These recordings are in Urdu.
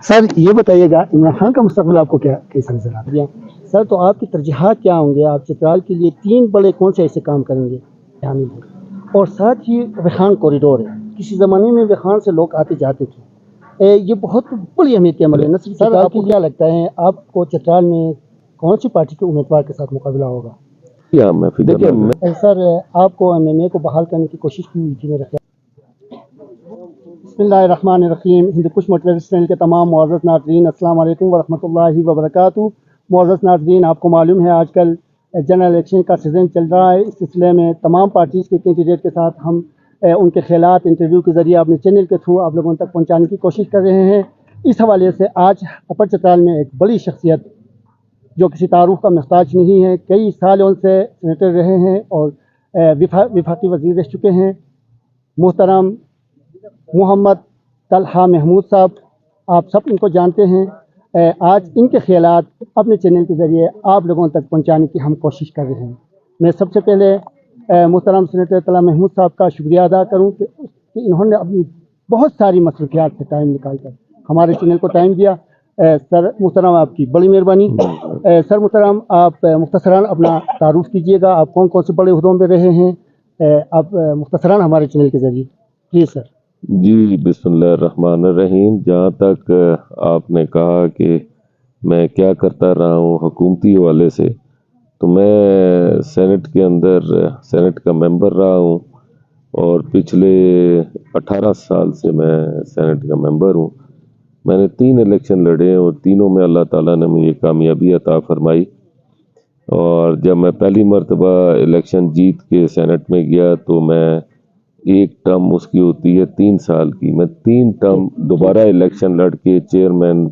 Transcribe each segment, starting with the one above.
سر یہ بتائیے گا عمران خان کا مستقبل آپ کو کیسا نظر آتا ہے؟ سر تو آپ کی ترجیحات کیا ہوں گے؟ آپ چترال کے لیے 3 بڑے کون سے ایسے کام کریں گے حامل ہیں؟ اور ساتھ ہی ریحان کوریڈور ہے، کسی زمانے میں ریحان سے لوگ آتے جاتے تھے، یہ بہت بڑی اہمیت عمل ہے۔ سر آپ کو کیا لگتا ہے آپ کو چترال میں کون سی پارٹی کے امیدوار کے ساتھ مقابلہ ہوگا؟ سر آپ کو MMA کو بحال کرنے کی کوشش کی ہوئی تھی میرے خیال۔ بسم اللہ الرحمن الرحیم۔ ہند کش موٹیویشن چینل کے تمام معزز ناظرین السلام علیکم ورحمۃ اللہ وبرکاتہ۔ معزز ناظرین، آپ کو معلوم ہے آج کل جنرل الیکشن کا سیزن چل رہا ہے، اس سلسلے میں تمام پارٹیز کے کینڈیڈیٹ کے ساتھ ہم ان کے خیالات انٹرویو کے ذریعے اپنے چینل کے تھرو آپ لوگوں تک پہنچانے کی کوشش کر رہے ہیں۔ اس حوالے سے آج اپر چترال میں ایک بڑی شخصیت جو کسی تعارف کا محتاج نہیں ہے، کئی سالوں سے سینیٹر رہے ہیں اور وفاقی وزیر رہ چکے ہیں، محترم محمد طلحہ محمود صاحب، آپ سب ان کو جانتے ہیں۔ آج ان کے خیالات اپنے چینل کے ذریعے آپ لوگوں تک پہنچانے کی ہم کوشش کر رہے ہیں۔ میں سب سے پہلے محترم سینیٹر طلحہ محمود صاحب کا شکریہ ادا کروں کہ انہوں نے اپنی بہت ساری مصروفیات سے ٹائم نکال کر ہمارے چینل کو ٹائم دیا۔ سر محترم، آپ کی بڑی مہربانی۔ سر محترم، آپ مختصراً اپنا تعارف کیجیے گا، آپ کون کون سے بڑے عہدوں میں رہے ہیں، آپ مختصراً ہمارے چینل کے ذریعے پلیز سر۔ جی بسم اللہ الرحمن الرحیم۔ جہاں تک آپ نے کہا کہ میں کیا کرتا رہا ہوں حکومتی حوالے سے، تو میں سینٹ کے اندر سینٹ کا ممبر رہا ہوں اور پچھلے 18 سال سے میں سینٹ کا ممبر ہوں۔ میں نے 3 الیکشن لڑے اور تینوں میں اللہ تعالیٰ نے مجھے کامیابی عطا فرمائی، اور جب میں پہلی مرتبہ الیکشن جیت کے سینٹ میں گیا تو میں ایک ٹرم اس کی ہوتی ہے 3 سال کی، میں 3 ٹرم دوبارہ الیکشن لڑ کے چیئرمین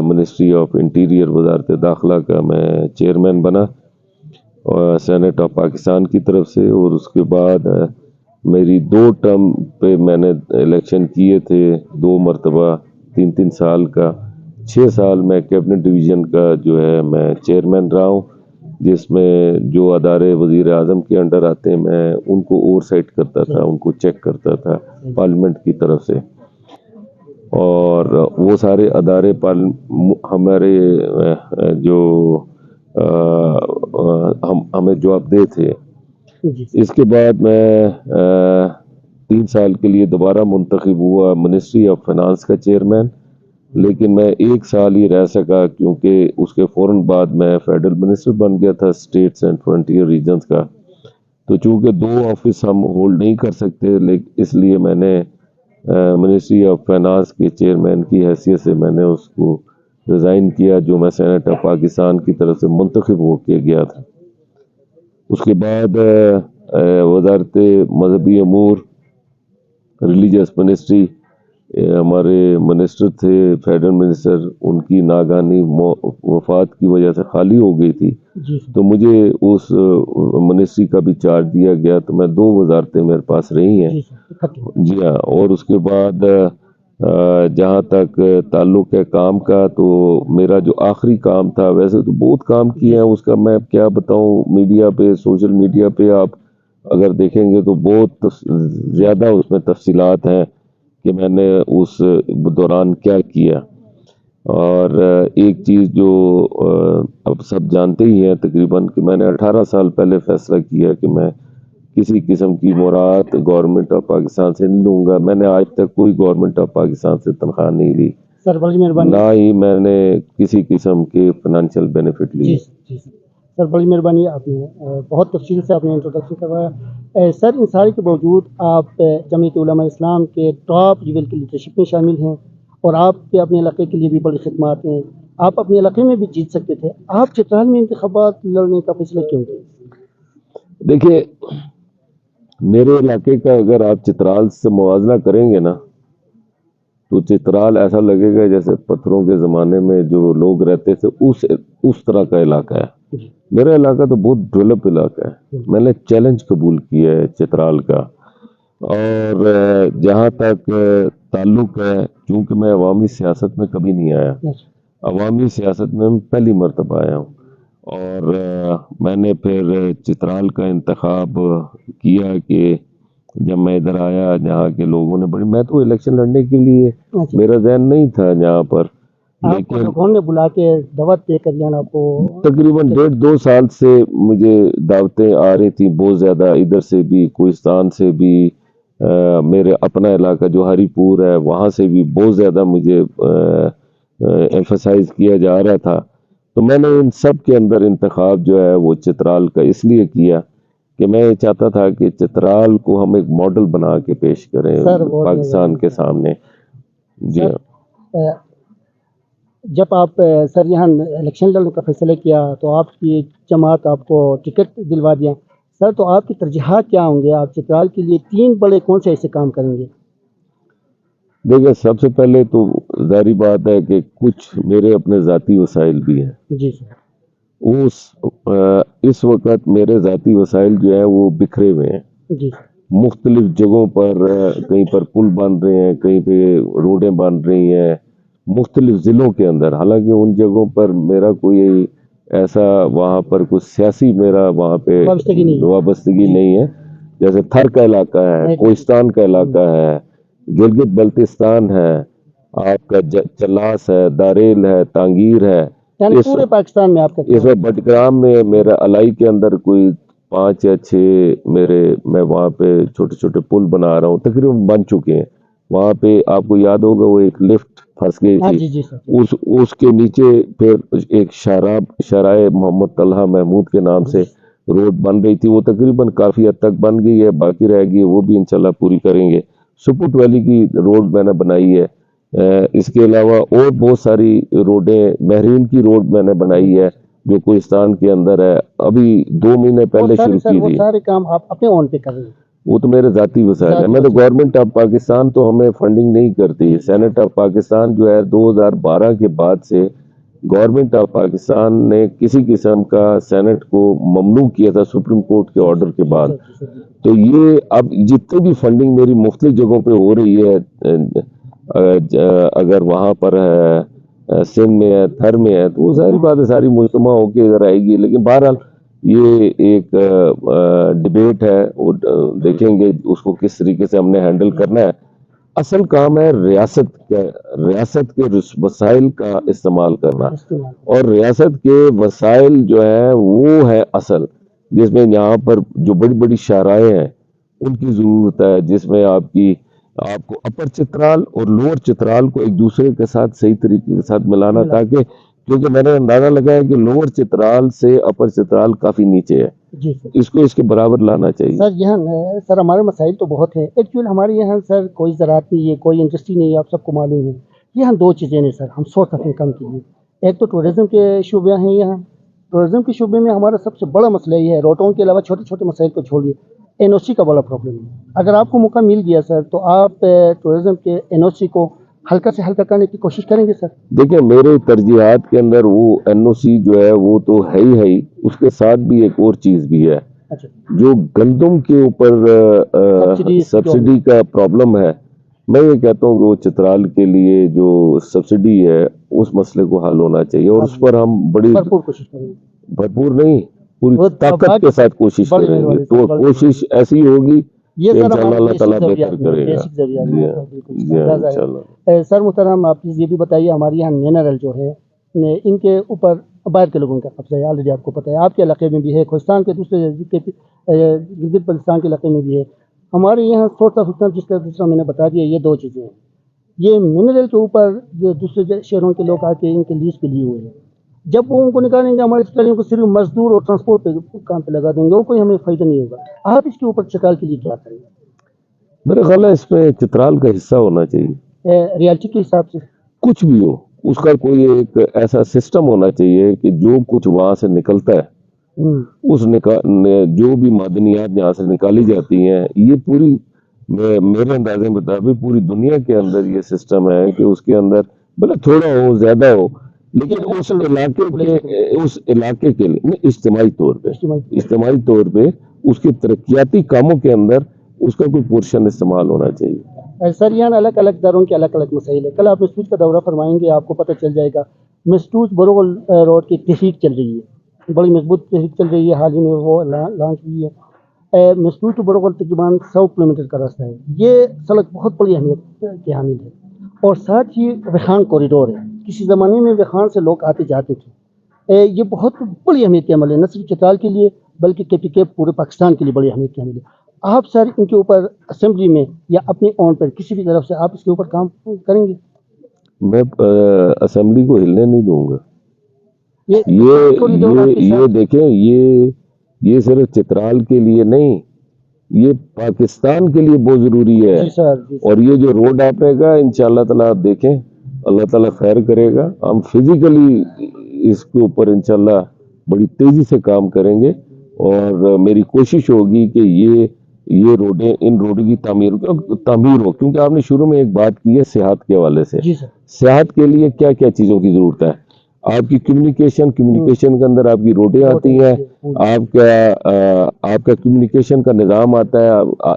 منسٹری آف انٹیریئر وزارت داخلہ کا میں چیئرمین بنا اور سینٹ آف پاکستان کی طرف سے، اور اس کے بعد میری 2 ٹرم پہ میں نے الیکشن کیے تھے 2 مرتبہ 3 سال کا۔ 6 سال میں کیبنٹ ڈویژن کا جو ہے میں چیئرمین رہا ہوں، جس میں جو ادارے وزیر اعظم کے انڈر آتے ہیں میں ان کو اوور سائٹ کرتا تھا، ان کو چیک کرتا تھا پارلیمنٹ کی طرف سے، اور وہ سارے ادارے ہمارے جو ہمیں جواب دے تھے۔ اس کے بعد میں 3 سال کے لیے دوبارہ منتخب ہوا منسٹری آف فائنانس کا چیئرمین، لیکن میں 1 سال ہی رہ سکا کیونکہ اس کے فوراً بعد میں فیڈرل منسٹر بن گیا تھا اسٹیٹس اینڈ فرنٹیئر ریجنز کا، تو چونکہ 2 آفس ہم ہولڈ نہیں کر سکتے، اس لیے میں نے منسٹری آف فائنانس کے چیئرمین کی حیثیت سے میں نے اس کو ریزائن کیا، جو میں سینٹ آف پاکستان کی طرف سے منتخب ہو کے گیا تھا۔ اس کے بعد وزارت مذہبی امور ریلیجس منسٹری، ہمارے منسٹر تھے فیڈرل منسٹر، ان کی ناگہانی وفات کی وجہ سے خالی ہو گئی تھی، تو مجھے اس منسٹری کا بھی چارج دیا گیا، تو میں 2 وزارتیں میرے پاس رہی ہیں۔ جی ہاں، اور اس کے بعد جہاں تک تعلق ہے کام کا، تو میرا جو آخری کام تھا، ویسے تو بہت کام کیے ہیں، اس کا میں کیا بتاؤں، میڈیا پہ سوشل میڈیا پہ آپ اگر دیکھیں گے تو بہت زیادہ اس میں تفصیلات ہیں کہ میں نے اس دوران کیا کیا۔ اور ایک چیز جو اب سب جانتے ہی ہیں تقریباً کہ میں نے 18 سال پہلے فیصلہ کیا کہ میں کسی قسم کی مراعات گورنمنٹ آف پاکستان سے نہیں لوں گا۔ میں نے آج تک کوئی گورنمنٹ آف پاکستان سے تنخواہ نہیں لی، سر بڑی مہربانی، نہ ہی میں نے کسی قسم کے فائنینشیل بینیفٹ لیے۔ سر بڑی مہربانی، آپ نے بہت تفصیل سے اپنے انٹروڈکشن کروایا۔ سر ان ساری کے باوجود آپ جمعیت علماء اسلام کے ٹاپ لیول کی لیڈرشپ میں شامل ہیں اور آپ کے اپنے علاقے کے لیے بھی بڑی خدمات ہیں، آپ اپنے علاقے میں بھی جیت سکتے تھے، آپ چترال میں انتخابات لڑنے کا فیصلہ کیوں کیا؟ دیکھیے، میرے علاقے کا اگر آپ چترال سے موازنہ کریں گے نا، تو چترال ایسا لگے گا جیسے پتھروں کے زمانے میں جو لوگ رہتے تھے اس طرح کا علاقہ ہے۔ میرا علاقہ تو بہت ڈیولپ علاقہ ہے، میں نے چیلنج قبول کیا ہے چترال کا، اور جہاں تک تعلق ہے، چونکہ میں عوامی سیاست میں کبھی نہیں آیا، عوامی سیاست میں پہلی مرتبہ آیا ہوں، اور میں نے پھر چترال کا انتخاب کیا کہ جب میں ادھر آیا جہاں کے لوگوں نے بڑی، میں تو الیکشن لڑنے کے لیے اچھا، میرا ذہن نہیں تھا جہاں پر، آپ کو لیکن لوگوں نے بلا کے دعوت دے کر یہاں آپ کو تقریباً 1.5-2 سال سے مجھے دعوتیں آ رہی تھیں بہت زیادہ، ادھر سے بھی، کوہستان سے بھی، میرے اپنا علاقہ جو ہری پور ہے وہاں سے بھی بہت زیادہ مجھے ایمفسائز کیا جا رہا تھا. تو میں نے ان سب کے اندر انتخاب جو ہے وہ چترال کا اس لیے کیا کہ میں یہ چاہتا تھا کہ چترال کو ہم ایک ماڈل بنا کے پیش کریں سر بہت پاکستان کے سامنے. جی ہاں. سر جب آپ سر یہاں الیکشن لڑنے کا فیصلہ کیا تو آپ کی جماعت آپ کو ٹکٹ دلوا دیا سر، تو آپ کی ترجیحات کیا ہوں گے؟ آپ چترال کے لیے 3 بڑے کون سے ایسے کام کریں گے؟ دیکھیں، سب سے پہلے تو ظاہری بات ہے کہ کچھ میرے اپنے ذاتی وسائل بھی ہیں. جی سر. اس وقت میرے ذاتی وسائل جو ہیں وہ بکھرے ہوئے ہیں جی مختلف جگہوں پر. کہیں پر پل بن رہے ہیں، کہیں پہ روڈیں بن رہی ہیں مختلف ضلعوں کے اندر. حالانکہ ان جگہوں پر میرا کوئی ایسا وہاں پر کچھ سیاسی میرا وہاں پہ وابستگی نہیں ہے. جیسے تھر کا علاقہ ہے، کوہستان کا علاقہ ہے، گلگت بلتستان ہے، آپ کا چلاس ہے، داریل ہے، تانگیر ہے. یعنی پورے پاکستان میں آپ کا اس وقت بٹگرام میں میرا الائی کے اندر کوئی 5 یا 6 میں وہاں پہ چھوٹے چھوٹے پل بنا رہا ہوں، تقریباً بن چکے ہیں. وہاں پہ آپ کو یاد ہوگا وہ ایک لفٹ پھنس گئی تھی، اس کے نیچے پھر ایک شارائے محمد طلحہ محمود کے نام سے روڈ بن رہی تھی، وہ تقریباً کافی حد تک بن گئی ہے، باقی رہ گئی، وہ بھی انشاءاللہ پوری کریں گے. سپوٹ ویلی کی روڈ میں نے بنائی ہے. اس کے علاوہ اور بہت ساری روڈیں، مہرین کی روڈ میں نے بنائی ہے جو کوہستان کے اندر ہے، ابھی 2 مہینے پہلے شروع کی تھی. سارے کام آپ اپنے اون پہ کر رہے ہیں؟ وہ تو میرے ذاتی وسائل ہے. میں تو گورنمنٹ آف پاکستان تو ہمیں فنڈنگ نہیں کرتی. سینٹ آف پاکستان جو ہے 2012 کے بعد سے گورنمنٹ آف پاکستان نے کسی قسم کا سینٹ کو ممنوع کیا تھا سپریم کورٹ کے آرڈر کے بعد. تو یہ اب جتنی بھی فنڈنگ میری مختلف جگہوں پہ ہو رہی ہے، اگر وہاں پر ہے، سندھ میں ہے، تھر میں ہے، تو وہ ظاہری بات ہے ساری مجتمع ہو کے ادھر آئے گی. لیکن بہرحال یہ ایک ڈبیٹ ہے، اور دیکھیں گے اس کو کس طریقے سے ہم نے ہینڈل کرنا ہے. اصل کام ہے ریاست کے وسائل کا استعمال کرنا، اور ریاست کے وسائل جو ہیں وہ ہے اصل، جس میں یہاں پر جو بڑی بڑی شاہراہیں ہیں ان کی ضرورت ہے، جس میں آپ کو اپر چترال اور لوور چترال کو ایک دوسرے کے ساتھ صحیح طریقے کے ساتھ ملانا، تاکہ کیونکہ میں نے اندازہ لگایا کہ لوور چترال سے اپر چترال کافی نیچے ہے. جی سر. اس کو اس کے برابر لانا چاہیے. سر یہاں سر ہمارے مسائل تو بہت ہیں. ایکچوئل ہمارے یہاں سر کوئی زراعت نہیں ہے، کوئی انڈسٹری نہیں ہے، آپ سب کو معلوم ہے. یہاں 2 چیزیں ہیں سر ہم سورس آف انکم کے لیے. ایک تو ٹورزم کے شعبے ہیں. یہاں ٹورزم کے شعبے میں ہمارا سب سے بڑا مسئلہ یہ ہے، روڈوں کے علاوہ چھوٹے چھوٹے مسائل کو چھوڑیے، این او سی کا بڑا پرابلم ہے. اگر آپ کو موقع مل گیا سر تو آپ ٹورزم کے این او سی کو ہلکا سے ہلکا کرنے کی کوشش کریں گے سر؟ دیکھیں، میرے ترجیحات کے اندر وہ این او سی جو ہے وہ تو ہے ہی، اس کے ساتھ بھی ایک اور چیز بھی ہے. جو گندم کے اوپر سبسڈی کا پرابلم ہے، میں یہ کہتا ہوں کہ وہ چترال کے لیے جو سبسڈی ہے اس مسئلے کو حل ہونا چاہیے، اور اس پر ہم بڑی بھرپور نہیں، پوری طاقت کے ساتھ کوشش کریں گے. تو کوشش ایسی ہوگی کہ انشاءاللہ اللہ تعالیٰ بہتر کرے گا. سر محترم، آپ یہ بھی بتائیے، ہمارے یہاں منرل جو ہے ان کے اوپر باہر کے لوگوں کا قبضہ ہے، آلریڈی آپ کو پتہ ہے. آپ کے علاقے میں بھی ہے، کوہستان کے دوسرے گلگت بلتستان کے علاقے میں بھی ہے. ہمارے یہاں سورس آف انکم جس کا دوسرا میں نے بتا دیا، یہ 2 چیزیں ہیں. یہ منرل کے اوپر جو دوسرے شہروں کے لوگ آ کے ان کے لیز پہ لیے ہوئے ہیں، جب وہ ان کو نکالیں گے ہمارے اسٹریوں کو صرف مزدور اور ٹرانسپورٹ پہ کام پہ لگا دیں گے، وہ کوئی ہمیں فائدہ نہیں ہوگا. آپ اس کے اوپر چترال کے لیے کیا کریں گے؟ میرا خیال ہے اس میں چترال کا حصہ ہونا چاہیے، ریالٹی کے حساب سے کچھ بھی ہو اس کا کوئی ایک ایسا سسٹم ہونا چاہیے کہ جو کچھ وہاں سے نکلتا ہے، جو بھی معدنیات یہاں سے نکالی جاتی ہیں، یہ پوری میرے اندازے مطابق پوری دنیا کے اندر یہ سسٹم ہے کہ اس کے اندر بھلے تھوڑا ہو زیادہ ہو، لیکن اس علاقے کے لیے اجتماعی طور پہ اس کے ترقیاتی کاموں کے اندر اس کا کوئی پورشن استعمال ہونا چاہیے. سر یہاں الگ الگ داروں کے الگ الگ مسائل ہے. کل آپ مسٹوج کا دورہ فرمائیں گے، آپ کو پتہ چل جائے گا. مسٹوج بروغل روڈ کی تحقیق چل رہی ہے، بڑی مضبوط تحقیق چل رہی ہے، حال ہی میں وہ لانچ ہوئی ہے. مسٹول ٹو بروغل تقریباً 100 کلومیٹر کا راستہ ہے. یہ سڑک بہت بڑی اہمیت کی حامل ہے. اور ساتھ ہی ریحان کوریڈور ہے. کسی زمانے میں ریحان سے لوگ آتے جاتے تھے. یہ بہت بڑی اہمیت کی عمل ہے، نہ صرف چترال کے لیے بلکہ کے پورے پاکستان کے لیے بڑی اہمیت کی عمل ہے. آپ سر ان کے اوپر اسمبلی میں یا اپنے اون پر کسی بھی طرف سے آپ اس کے اوپر کام کریں گے؟ میں اسمبلی کو ہلنے نہیں دوں گا. یہ دیکھیں، یہ صرف چترال کے لیے نہیں، یہ پاکستان کے لیے بہت ضروری ہے. جی سر، جی سر. اور یہ جو روڈ آپ نے کہا انشاءاللہ تعالیٰ آپ دیکھیں، اللہ تعالیٰ خیر کرے گا. ہم فزیکلی اس کے اوپر انشاءاللہ بڑی تیزی سے کام کریں گے، اور میری کوشش ہوگی کہ یہ روڈیں، ان روڈ کی تعمیر ہو. کیونکہ آپ نے شروع میں ایک بات کی ہے صحت کے حوالے سے. جی سر. صحت کے لیے کیا کیا چیزوں کی ضرورت ہے؟ آپ کی کمیونیکیشن کے اندر آپ کی روڈیں آتی ہیں، آپ کا کمیونیکیشن کا نظام آتا ہے.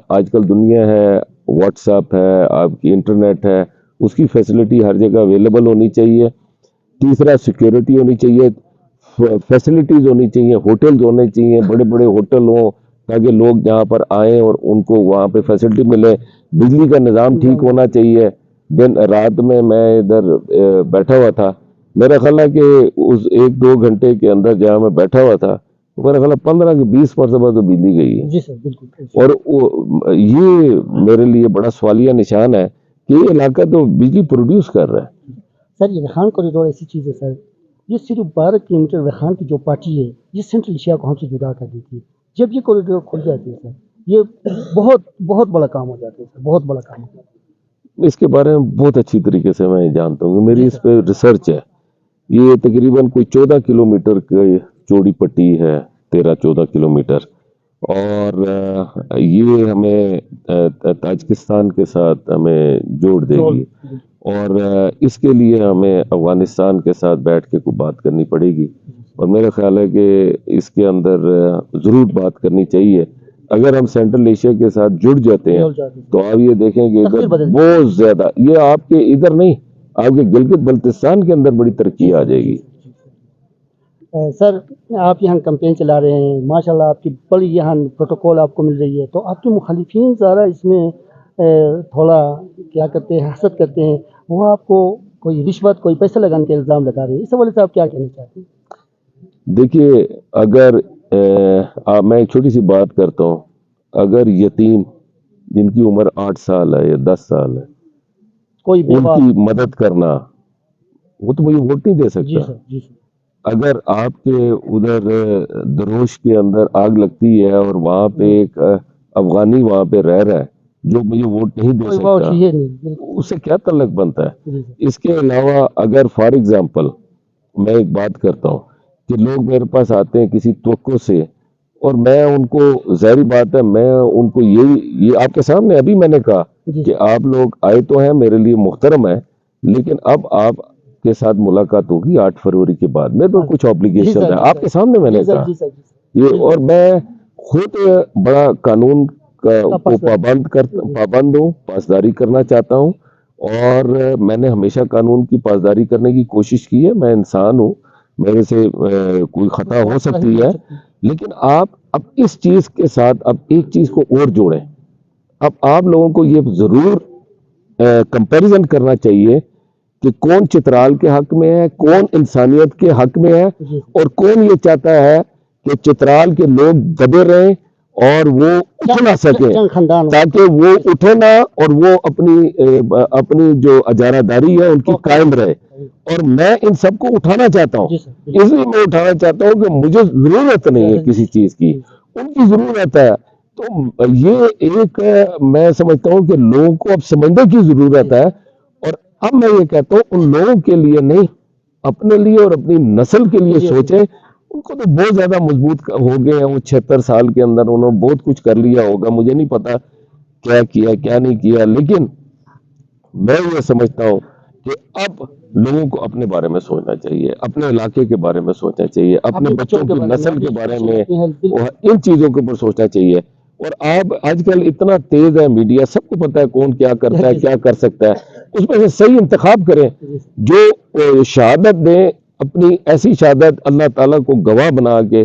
آج کل دنیا ہے، واٹس ایپ ہے، آپ کی انٹرنیٹ ہے، اس کی فیسلٹی ہر جگہ اویلیبل ہونی چاہیے. تیسرا سیکیورٹی ہونی چاہیے، فیسلٹیز ہونی چاہیے، ہوٹلز ہونے چاہیے، بڑے بڑے ہوٹل ہوں تاکہ لوگ جہاں پر آئیں اور ان کو وہاں پہ فیسلٹی ملے. بجلی کا نظام ٹھیک ہونا چاہیے. دن رات میں ادھر بیٹھا ہوا تھا، میرا خیال ہے کہ اس 1-2 گھنٹے کے اندر جہاں میں بیٹھا ہوا تھا میرا خیال ہے 15 سے 20 مرتبہ تو بجلی گئی ہے. جی سر، بالکل. اور یہ میرے لیے بڑا سوالیہ نشان ہے کہ یہ علاقہ تو بجلی پروڈیوس کر رہا ہے. سر یہ ریحان کوریڈور ایسی چیز ہے سر، یہ صرف 12 کلومیٹر ریحان کی جو پارٹی ہے یہ سینٹرل ایشیا کو ہم سے جدا کر دیتی ہے. جب یہ کوریڈور کھل جاتی ہے سر، یہ بہت بڑا کام ہو جاتا ہے سر، بہت بڑا کام ہو جاتا ہے. اس کے بارے میں بہت اچھی طریقے سے میں جانتا ہوں، میری اس پہ ریسرچ ہے. یہ تقریباً کوئی 14 کلومیٹر کی چوڑی پٹی ہے، 13-14 کلومیٹر. اور یہ ہمیں تاجکستان کے ساتھ ہمیں جوڑ دے گی. اور اس کے لیے ہمیں افغانستان کے ساتھ بیٹھ کے کوئی بات کرنی پڑے گی. اور میرا خیال ہے کہ اس کے اندر ضرور بات کرنی چاہیے. اگر ہم سینٹرل ایشیا کے ساتھ جڑ جاتے ہیں تو آپ یہ دیکھیں کہ ادھر بہت زیادہ، یہ آپ کے ادھر نہیں، آپ کے گلگت بلتستان کے اندر بڑی ترقی آ جائے گی. سر آپ یہاں کمپین چلا رہے ہیں، ماشاءاللہ آپ کی بڑی یہاں پروٹوکول آپ کو مل رہی ہے، تو آپ کے مخالفین ذرا اس میں تھوڑا کیا کرتے ہیں، حسد کرتے ہیں. وہ آپ کو کوئی رشوت، کوئی پیسہ لگانے کے الزام لگا رہے ہیں. اس حوالے سے آپ کیا کہنا چاہتے ہیں؟ دیکھیے، اگر میں ایک چھوٹی سی بات کرتا ہوں، اگر یتیم جن کی عمر 8 سال ہے یا 10 سال ہے، کوئی ان کی مدد کرنا، وہ تو مجھے ووٹ نہیں دے سکتا. جی سر، جی سر. اگر آپ کے ادھر دروش کے اندر آگ لگتی ہے اور وہاں پہ ایک افغانی وہاں پہ رہ رہا ہے جو مجھے ووٹ نہیں دے سکتا، اس سے کیا تعلق بنتا ہے؟ اس کے علاوہ اگر فار ایگزامپل میں ایک بات کرتا ہوں کہ لوگ میرے پاس آتے ہیں کسی توقع سے، اور میں ان کو، ظاہری بات ہے، میں ان کو یہ آپ کے سامنے ابھی میں نے کہا کہ آپ لوگ آئے تو ہیں، میرے لیے محترم ہے، لیکن اب آپ کے ساتھ ملاقات ہوگی 8 فروری کے بعد. میرے پر کچھ آبلیگیشن ہے، آپ کے سامنے میں نے کہا یہ. اور میں خود بڑا قانون کو پابند ہوں، پاسداری کرنا چاہتا ہوں، اور میں نے ہمیشہ قانون کی پاسداری کرنے کی کوشش کی ہے. میں انسان ہوں، میرے سے کوئی خطا ہو سکتی ہے، لیکن آپ اب اس چیز کے ساتھ اب ایک چیز کو اور جوڑیں. اب آپ لوگوں کو یہ ضرور کمپیریزن کرنا چاہیے کہ کون چترال کے حق میں ہے، کون انسانیت کے حق میں ہے، اور کون یہ چاہتا ہے کہ چترال کے لوگ دبے رہیں اور وہ اٹھ نہ سکیں، تاکہ وہ اٹھے نہ اور وہ اپنی جو اجارہ داری ہے ان کی قائم رہے. اور میں ان سب کو اٹھانا چاہتا ہوں، اس لیے میں اٹھانا چاہتا ہوں کہ مجھے ضرورت نہیں ہے کسی چیز کی، ان کی ضرورت ہے. تو یہ ایک میں سمجھتا ہوں کہ لوگوں کو اب سمجھنے کی ضرورت ہے. اور اب میں یہ کہتا ہوں ان لوگوں کے لیے نہیں، اپنے لیے اور اپنی نسل کے لیے سوچیں. ان کو تو بہت زیادہ مضبوط ہو گئے ہیں، وہ 76 سال کے اندر انہوں نے بہت کچھ کر لیا ہوگا، مجھے نہیں پتا کیا کیا کیا نہیں کیا، لیکن میں یہ سمجھتا ہوں کہ اب لوگوں کو اپنے بارے میں سوچنا چاہیے، اپنے علاقے کے بارے میں سوچنا چاہیے، اپنے بچوں کی نسل کے بارے میں، ان چیزوں کے اوپر سوچنا چاہیے. اور آپ آج کل اتنا تیز ہے میڈیا، سب کو پتا ہے کون کیا کرتا ہے، کیا کر سکتا ہے. اس میں سے صحیح انتخاب کریں، جو شہادت دیں، اپنی ایسی شہادت اللہ تعالیٰ کو گواہ بنا کے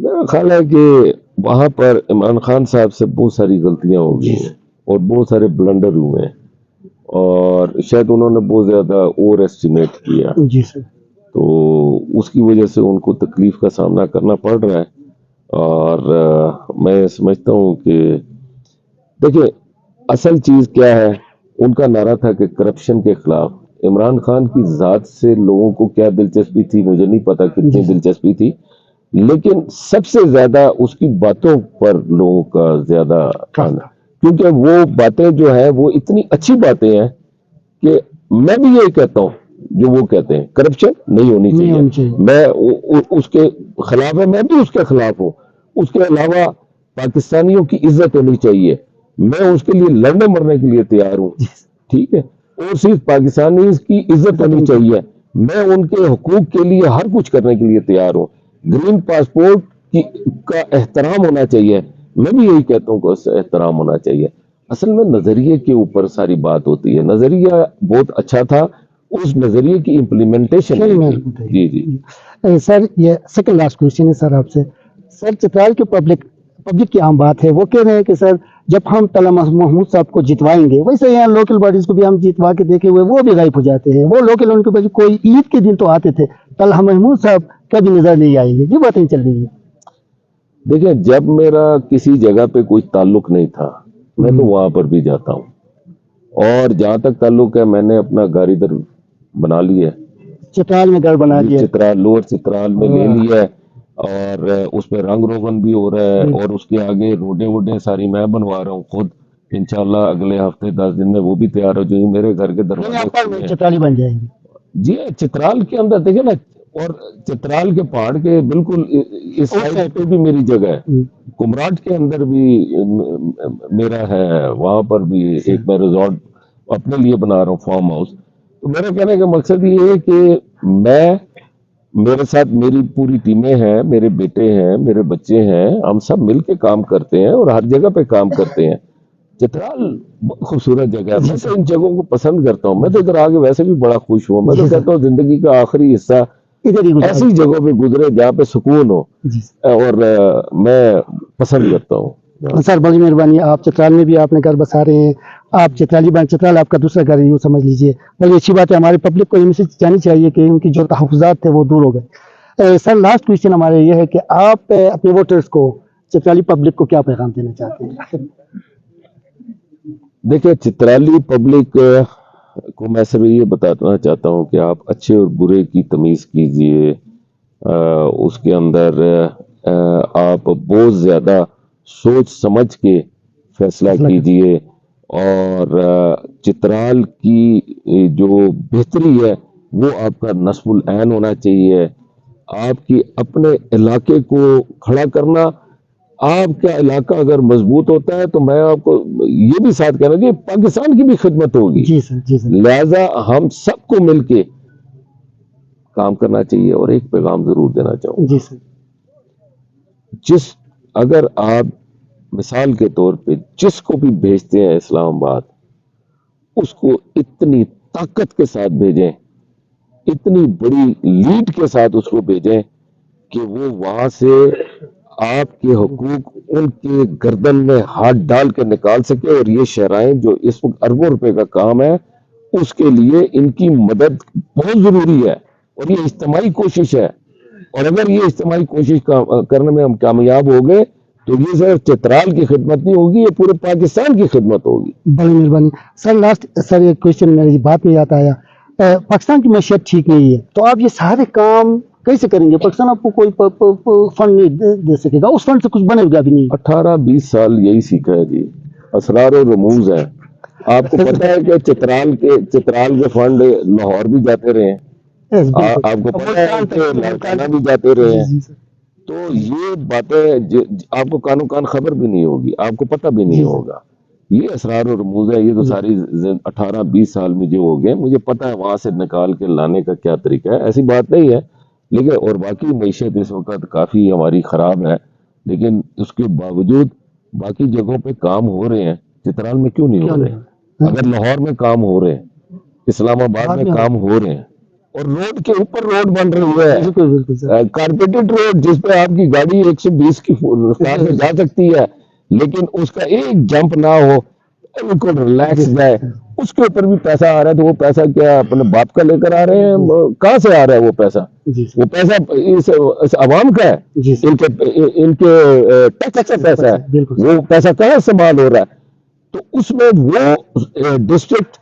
میرا خیال ہے کہ وہاں پر عمران خان صاحب سے بہت ساری غلطیاں ہو گئی ہیں اور بہت سارے بلنڈر ہوئے ہیں اور شاید انہوں نے بہت زیادہ اوور ایسٹیمیٹ کیا، جی سر، تو اس کی وجہ سے ان کو تکلیف کا سامنا کرنا پڑ رہا ہے۔ اور میں سمجھتا ہوں کہ دیکھیں اصل چیز کیا ہے، ان کا نعرہ تھا کہ کرپشن کے خلاف۔ عمران خان کی ذات سے لوگوں کو کیا دلچسپی تھی مجھے نہیں پتا کتنی دلچسپی تھی، لیکن سب سے زیادہ اس کی باتوں پر لوگوں کا زیادہ آنا، کیونکہ وہ باتیں جو ہیں وہ اتنی اچھی باتیں ہیں کہ میں بھی یہی کہتا ہوں جو وہ کہتے ہیں کرپشن نہیں ہونی چاہیے، میں اس کے خلاف ہے، میں بھی اس کے خلاف ہوں۔ اس کے علاوہ پاکستانیوں کی عزت ہونی چاہیے، میں اس کے لیے لڑنے مرنے کے لیے تیار ہوں، ٹھیک ہے، اور صرف پاکستانی کی عزت ہونی چاہیے، میں ان کے حقوق کے لیے ہر کچھ کرنے کے لیے تیار ہوں۔ گرین پاسپورٹ کا احترام ہونا چاہیے، میں بھی یہی کہتا ہوں کہ اس سے احترام ہونا چاہیے۔ اصل میں نظریے کے اوپر ساری بات ہوتی ہے، نظریہ بہت اچھا تھا، اس نظریے کی امپلیمنٹیشن جی جی سر یہ سیکنڈ لاسٹ کوشچن ہے سر آپ سے۔ سر چترال کے پبلک کی عام بات ہے، وہ کہہ رہے ہیں کہ سر جب ہم طلحہ محمود صاحب کو جتوائیں گے، ویسے یہاں لوکل باڈیز کو بھی ہم جتوا کے دیکھے ہوئے وہ بھی غائب ہو جاتے ہیں، وہ لوکل ان کے پاس کوئی عید کے دن تو آتے تھے، طلحہ محمود صاحب کبھی نظر نہیں آئیں گے، یہ باتیں چل رہی ہیں۔ دیکھیں جب میرا کسی جگہ پہ کوئی تعلق نہیں تھا میں تو وہاں پر بھی جاتا ہوں، اور جہاں تک تعلق ہے میں نے اپنا گھر ادھر بنا لی ہے، چترال میں گھر بنا لیا، چترال لوور چترال میں لے لیا ہے، اور اس میں رنگ روغن بھی ہو رہا ہے، اور اس کے آگے روڈیں ووڈیں ساری میں بنوا رہا ہوں خود، انشاءاللہ اگلے ہفتے 10 دن میں وہ بھی تیار ہو جائیں گے، میرے گھر کے دروازے چترالی بن جائیں گے۔ جی چترال کے اندر دیکھیں نا، اور چترال کے پہاڑ کے بالکل اس سائڈ پہ بھی میری جگہ ہے، کمراٹ کے اندر بھی میرا ہے، وہاں پر بھی ایک میں ریزورٹ اپنے لیے بنا رہا ہوں، فارم ہاؤس۔ تو میرا کہنے کا مقصد یہ ہے کہ میرے ساتھ میری پوری ٹیمیں ہیں، میرے بیٹے ہیں، میرے بچے ہیں، ہم سب مل کے کام کرتے ہیں اور ہر جگہ پہ کام کرتے ہیں۔ چترال خوبصورت جگہ ہے، میں تو ان جگہوں کو پسند کرتا ہوں، میں تو ادھر آگے ویسے بھی بڑا خوش ہوں، میں تو کہتا ہوں زندگی کا آخری حصہ ایسی جگہوں پہ گزرے جہاں پہ سکون ہو، اور میں پسند کرتا ہوں۔ سر بڑی مہربانی، آپ چترال میں بھی آپ نے گھر بسا رہے ہیں، آپ چترالی بن، چترال آپ کا دوسرا گھر ہے یوں سمجھ لیجئے، بڑی اچھی بات ہے، ہمارے پبلک کو یہ میسج جانی چاہیے کہ ان کی جو تحفظات تھے وہ دور ہو گئے۔ سر لاسٹ کویشچن ہمارے یہ ہے کہ آپ اپنے ووٹرز کو، چترالی پبلک کو کیا پیغام دینا چاہتے ہیں؟ دیکھیں چترالی پبلک کو میں صرف یہ بتانا چاہتا ہوں کہ آپ اچھے اور برے کی تمیز کیجئے، اس کے اندر آپ بہت زیادہ سوچ سمجھ کے فیصلہ کیجئے، اور چترال کی جو بہتری ہے وہ آپ کا نصب العین ہونا چاہیے، آپ کی اپنے علاقے کو کھڑا کرنا، آپ کا علاقہ اگر مضبوط ہوتا ہے تو میں آپ کو یہ بھی ساتھ کہنا کہ پاکستان کی بھی خدمت ہوگی، جی سر، جی سر، لہذا ہم سب کو مل کے کام کرنا چاہیے۔ اور ایک پیغام ضرور دینا چاہوں گا، جی سر، اگر آپ مثال کے طور پہ جس کو بھی بھیجتے ہیں اسلام آباد، اس کو اتنی طاقت کے ساتھ بھیجیں، اتنی بڑی لیڈ کے ساتھ اس کو بھیجیں کہ وہ وہاں سے آپ کے حقوق ان کے گردن میں ہاتھ ڈال کے نکال سکے، اور یہ شہرائیں جو اس وقت اربوں روپے کا کام ہے اس کے لیے ان کی مدد بہت ضروری ہے، اور یہ اجتماعی کوشش ہے، اور اگر یہ اجتماعی کوشش کرنے میں ہم کامیاب ہو گئے تو یہ صرف چترال کی خدمت نہیں ہوگی، یہ پورے پاکستان کی خدمت ہوگی۔ بڑی مہربانی سر، لاسٹ سر ایک کویشچن میری بات میں یاد آیا، پاکستان کی معیشت ٹھیک نہیں ہے تو آپ یہ سارے کام کیسے کریں گے؟ پاکستان آپ کو کوئی فنڈ نہیں دے سکے گا، اس فنڈ سے کچھ بنے گا بھی نہیں۔ 18-20 سال یہی سیکھا ہے جی، اسرار و رموز ہے۔ آپ کو پتہ ہے کہ چترال کے فنڈ لاہور بھی جاتے رہے ہیں، آپ کو پتہ ہے کہ لاڑکانہ بھی جاتے رہے ہیں، تو یہ باتیں آپ کو کانوں کان خبر بھی نہیں ہوگی، آپ کو پتہ بھی نہیں ہوگا، یہ اسرار و رموز ہے، یہ تو ساری 18-20 سال میں جو ہو گئے مجھے پتہ ہے وہاں سے نکال کے لانے کا کیا طریقہ ہے، ایسی بات نہیں ہے، لیکن اور باقی معیشت اس وقت کافی ہماری خراب ہے، لیکن اس کے باوجود باقی جگہوں پہ کام ہو رہے ہیں، چترال میں کیوں نہیں ہو رہے؟ اگر لاہور میں کام ہو رہے ہیں، اسلام آباد میں کام ہو رہے ہیں، اور روڈ کے اوپر روڈ بن رہی ہے، بالکل بالکل سر، کارپیٹڈ روڈ جس پہ آپ کی گاڑی 120 کی رفتار سے جا سکتی ہے، لیکن اس کا ایک جمپ نہ ہو، بالکل ریلیکس جائے، اس کے اوپر بھی پیسہ آ رہا ہے۔ تو وہ پیسہ کیا اپنے باپ کا لے کر آ رہے ہیں؟ کہاں سے آ رہا ہے وہ پیسہ؟ جی وہ پیسہ اس عوام کا ہے، جی سر، ان کے ٹیکس کا پیسہ ہے، بالکل وہ پیسہ کہاں استعمال ہو رہا ہے؟ تو اس میں وہ ڈسٹرکٹ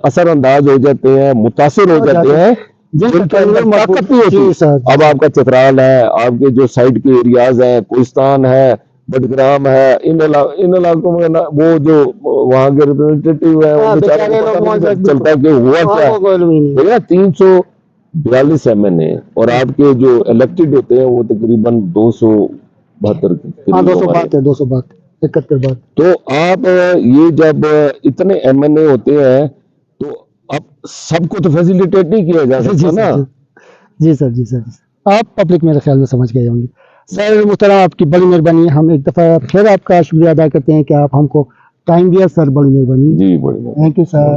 اثر انداز ہو جاتے ہیں، متاثر ہو جاتے ہیں جن کے اندر طاقت نہیں جی ہوتی۔ سر، اب آپ کا چترال ہے، آپ کے جو سائڈ کے ایریاز ہیں، کوہستان ہے، بٹگرام ہے، ان علاقوں میں وہ جو وہاں کے ریپرزینٹیٹیو ہیں، ان بیچارے کو پتہ نہیں چلتا کہ ہوا کیا ہے۔ 342 ایم این اے اور آپ کے جو الیکٹڈ ہوتے ہیں وہ تقریباً 272 کے ہاں، قریب 200 ہمارے۔ بات ہے، 200 بات، 71 بات، تو آپ یہ جب اتنے ایم این اے ہوتے ہیں تو اب سب کو تو فیسیلیٹیٹ نہیں کیا جا جی سکتا نا۔ سر، جی سر، جی سر، آپ پبلک میرے خیال میں سمجھ گئے ہوں گے۔ سر محترم، آپ کی بڑی مہربانی، ہم ایک دفعہ پھر آپ کا شکریہ ادا کرتے ہیں کہ آپ ہم کو ٹائم دیا سر، بڑی مہربانی، جی بڑی بات۔ Thank you sir.